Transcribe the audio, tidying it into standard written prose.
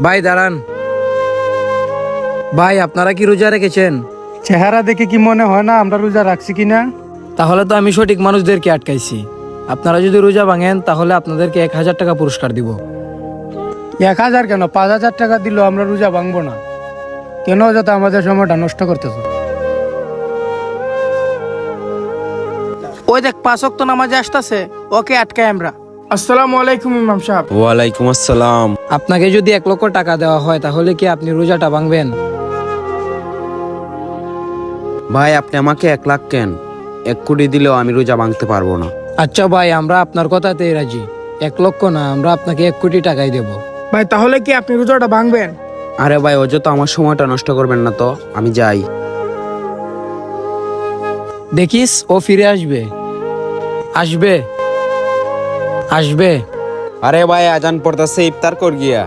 ভাই দাঁড়ান। ভাই আপনারা কি রোজা রেখেছেন? চেহারা দেখে কি মনে হয় না আমরা রোজা রাখছি কিনা? তাহলে তো আমি সঠিক মানুষদেরকে আটকাইছি। আপনারা যদি রোজা ভাঙেন তাহলে আপনাদেরকে 1,000 টাকা পুরস্কার দিব। 1,000 কেন, 5,000 টাকা দিলেও আমরা রোজা ভাঙবো না। কেন যাতে আমাদের সময়টা নষ্ট করতেছ? ওই দেখ 5 ওয়াক্ত নামাজে আসতেছে, ওকে আটকাই আমরা। আসসালামু আলাইকুম ইমাম সাহেব। ওয়ালাইকুম আসসালাম। আপনাকে যদি 1 লক্ষ টাকা দেওয়া হয় তাহলে কি আপনি রোজাটা ভাঙবেন? ভাই আপনি আমাকে 1 লাখ কেন, 1 কোটি দিলেও আমি রোজা ভাঙতে পারবো না। আচ্ছা ভাই, আমরা আপনার কথাতেই রাজি। 1 লক্ষ না, আমরা আপনাকে 1 কোটি টাকাই দেব। ভাই তাহলে কি আপনি রোজাটা ভাঙবেন? আরে ভাই অযথা আমার সময়টা নষ্ট করবেন না তো, আমি যাই। দেখিস ও ফিরে আসবে, আসবে, আসবে। আরে ভাই আজান পড়তাছে, ইফতার কর গিয়া।